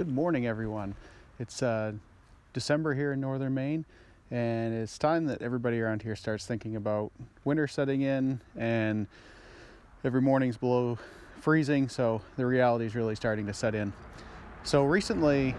Good morning, everyone. It's December here in northern Maine, and it's time that everybody around here starts thinking about winter setting in, and every morning's below freezing, so the reality is really starting to set in. So recently,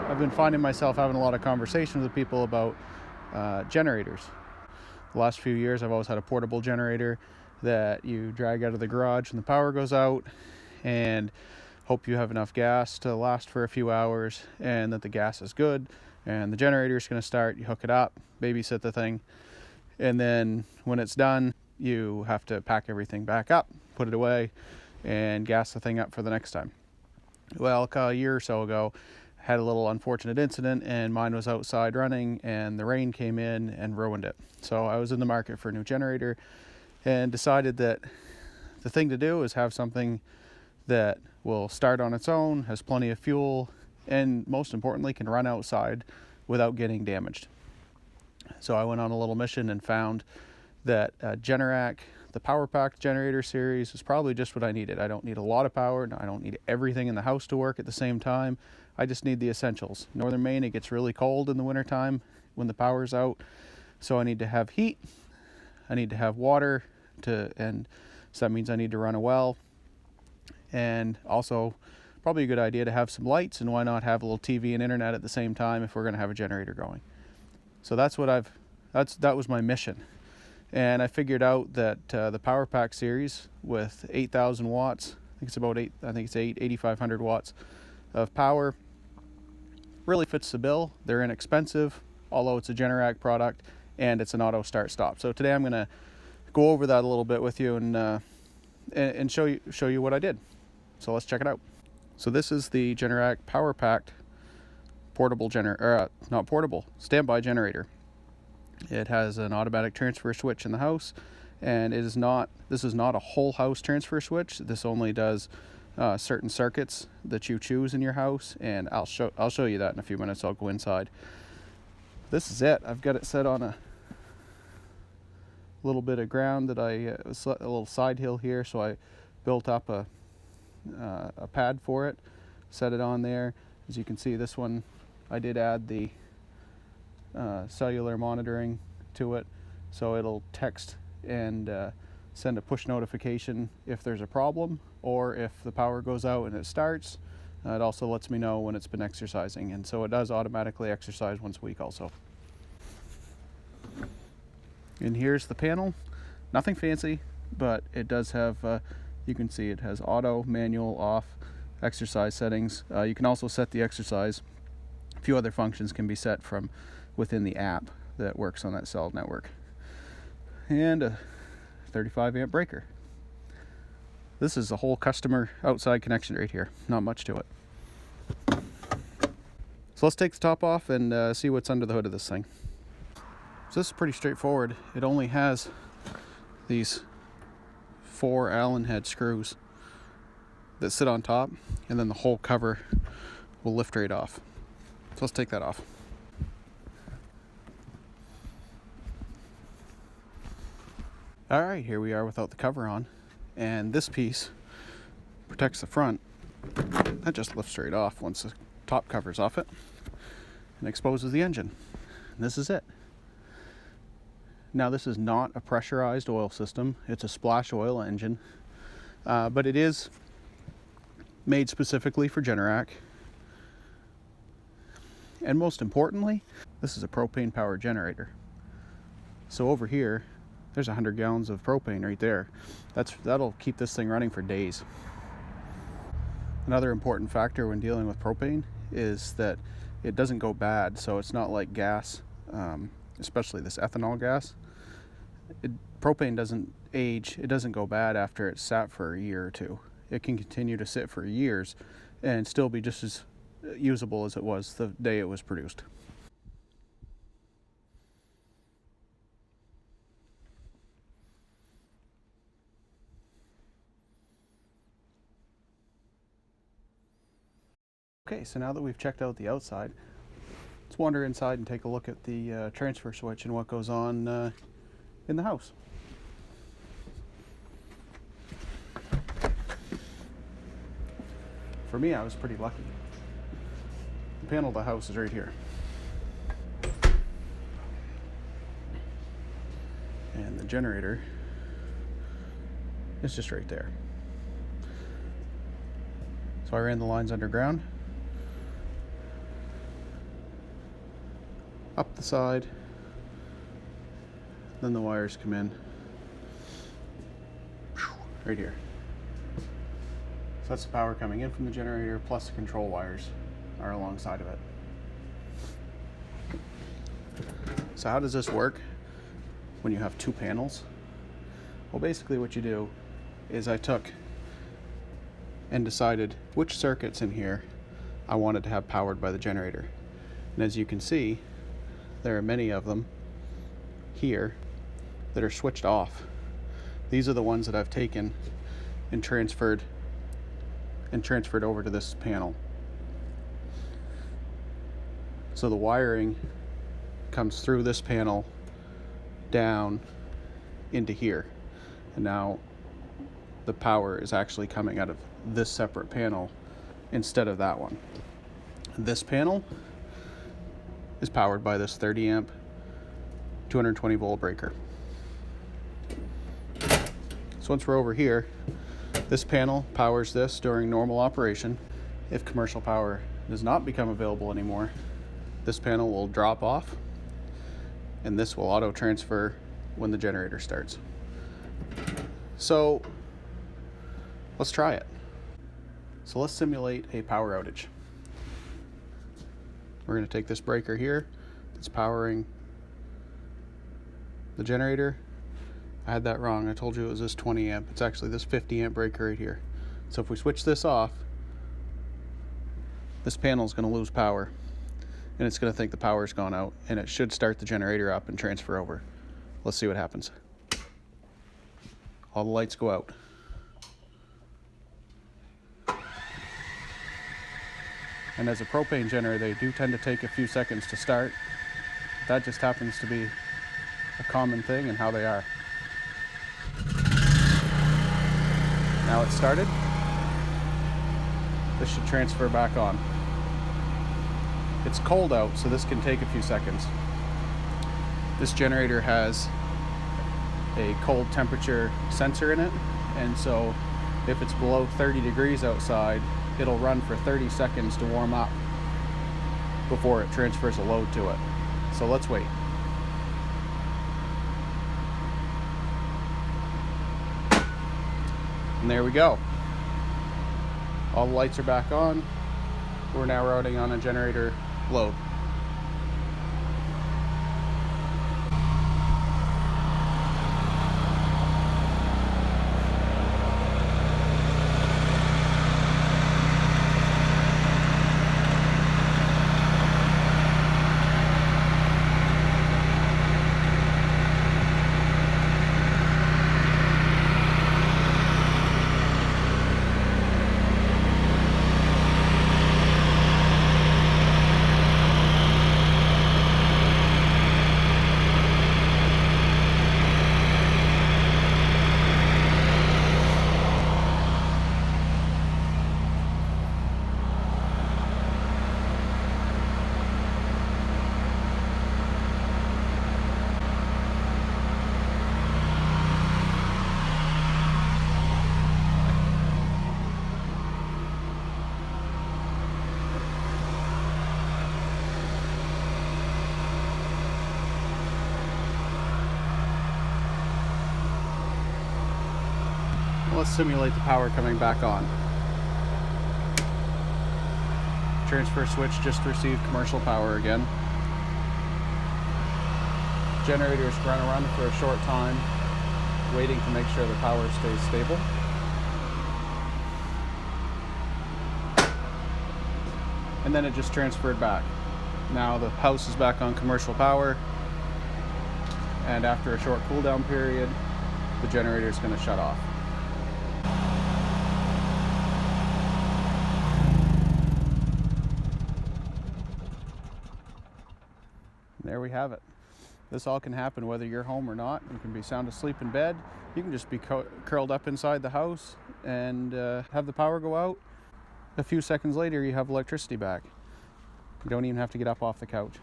I've been finding myself having a lot of conversations with people about generators. The last few years, I've always had a portable generator that you drag out of the garage when the power goes out, and hope you have enough gas to last for a few hours and that the gas is good and the generator is going to start. You hook it up, babysit the thing, and then when it's done, you have to pack everything back up, put it away, and gas the thing up for the next time. Well, a year or so ago, I had a little unfortunate incident, and mine was outside running and the rain came in and ruined it. So I was in the market for a new generator and decided that the thing to do is have something that will start on its own, has plenty of fuel, and most importantly can run outside without getting damaged. So I went on a little mission and found that Generac, the PowerPact generator series, is probably just what I needed. I don't need a lot of power, I don't need everything in the house to work at the same time. I just need the essentials. Northern Maine, it gets really cold in the wintertime when the power's out, so I need to have heat, I need to have water, and so that means I need to run a well. And also probably a good idea to have some lights, and why not have a little TV and internet at the same time if we're going to have a generator going. So that was my mission. And I figured out that the PowerPact series with 8,000 watts, I think it's 8,500 watts of power, really fits the bill. They're inexpensive, although it's a Generac product, and it's an auto start stop. So today I'm going to go over that a little bit with you and show you what I did. So let's check it out. So this is the Generac PowerPact standby generator. It has an automatic transfer switch in the house, and this is not a whole house transfer switch. This only does certain circuits that you choose in your house, and I'll show you that in a few minutes. I'll go inside. This is it. I've got it set on a little bit of ground that a little side hill here, so I built up a pad for it, set it on there. As you can see, this one I did add the cellular monitoring to it, so it'll text and send a push notification if there's a problem, or if the power goes out and it starts. It also lets me know when it's been exercising, and so it does automatically exercise once a week also. And here's the panel. Nothing fancy, but it does have you can see it has auto, manual, off, exercise settings. You can also set the exercise. A few other functions can be set from within the app that works on that cell network. And a 35 amp breaker. This is a whole customer outside connection right here. Not much to it. So let's take the top off and see what's under the hood of this thing. So this is pretty straightforward. It only has these 4 Allen head screws that sit on top, and then the whole cover will lift right off. So let's take that off. All right, here we are without the cover on, and this piece protects the front. That just lifts right off once the top cover's off it and exposes the engine. And this is it. Now, this is not a pressurized oil system. It's a splash oil engine, but it is made specifically for Generac. And most importantly, this is a propane powered generator. So over here, there's 100 gallons of propane right there. That'll keep this thing running for days. Another important factor when dealing with propane is that it doesn't go bad. So it's not like gas, especially this ethanol gas. Propane doesn't age. It doesn't go bad after it's sat for a year or two. It can continue to sit for years and still be just as usable as it was the day it was produced. Okay, so now that we've checked out the outside, let's wander inside and take a look at the transfer switch and what goes on in the house. For me, I was pretty lucky. panel of the house is right here. And the generator is just right there. So I ran the lines underground, up the side, then the wires come in right here. So that's the power coming in from the generator, plus the control wires are alongside of it. So how does this work when you have two panels? Well, basically what you do is I took and decided which circuits in here I wanted to have powered by the generator. And as you can see, there are many of them here that are switched off. These are the ones that I've taken and transferred over to this panel. So the wiring comes through this panel down into here. And now the power is actually coming out of this separate panel instead of that one. This panel is powered by this 30 amp 220 volt breaker. So once we're over here, this panel powers this during normal operation. If commercial power does not become available anymore, this panel will drop off and this will auto transfer when the generator starts. So let's try it. So let's simulate a power outage. We're going to take this breaker here that's powering the generator. I had that wrong. I told you it was this 20 amp. It's actually this 50 amp breaker right here. So if we switch this off, this panel is going to lose power and it's going to think the power's gone out, and it should start the generator up and transfer over. Let's see what happens. All the lights go out. And as a propane generator, they do tend to take a few seconds to start. That just happens to be a common thing in how they are. Now it's started. This should transfer back on. It's cold out, so this can take a few seconds. This generator has a cold temperature sensor in it, and so if it's below 30 degrees outside, it'll run for 30 seconds to warm up before it transfers a load to it. So let's wait. And there we go. All the lights are back on. We're now routing on a generator load. Let's simulate the power coming back on. Transfer switch just received commercial power again. Generator's going to run for a short time, waiting to make sure the power stays stable. And then it just transferred back. Now the house is back on commercial power, and after a short cool down period, the generator is going to shut off. There we have it. This all can happen whether you're home or not. You can be sound asleep in bed. You can just be curled up inside the house and have the power go out. A few seconds later, you have electricity back. You don't even have to get up off the couch.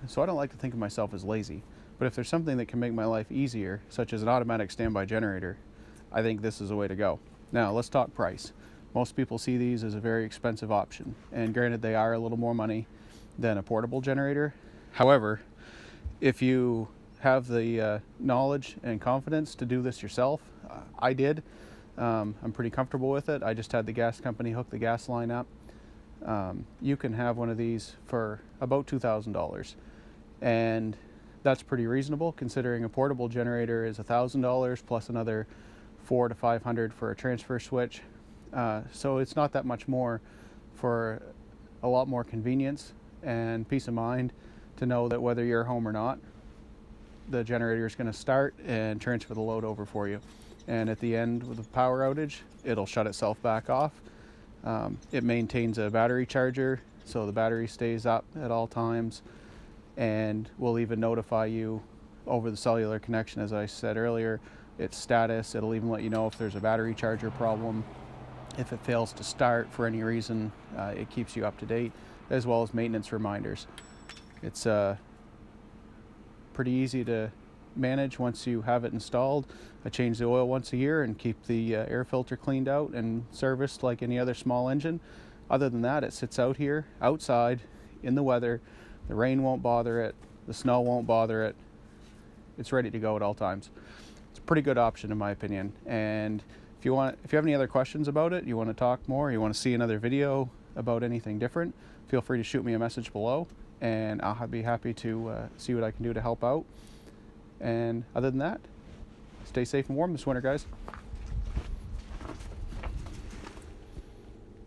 So I don't like to think of myself as lazy, but if there's something that can make my life easier, such as an automatic standby generator, I think this is the way to go. Now let's talk price. Most people see these as a very expensive option, and granted they are a little more money than a portable generator. However, if you have the knowledge and confidence to do this yourself, I did. I'm pretty comfortable with it. I just had the gas company hook the gas line up. You can have one of these for about $2,000, and that's pretty reasonable considering a portable generator is $1,000 plus another $400 to $500 for a transfer switch. So it's not that much more for a lot more convenience and peace of mind to know that whether you're home or not, the generator is going to start and transfer the load over for you. And at the end with a power outage, it'll shut itself back off. It maintains a battery charger, so the battery stays up at all times, and will even notify you over the cellular connection, as I said earlier, its status. It'll even let you know if there's a battery charger problem. If it fails to start for any reason, it keeps you up to date, as well as maintenance reminders. It's pretty easy to manage once you have it installed. I change the oil once a year and keep the air filter cleaned out and serviced like any other small engine. Other than that, it sits out here, outside, in the weather. The rain won't bother it, the snow won't bother it. It's ready to go at all times. It's a pretty good option in my opinion. And if you have any other questions about it, you want to talk more, you want to see another video about anything different, feel free to shoot me a message below, and I'll be happy to see what I can do to help out. And other than that, stay safe and warm this winter, guys.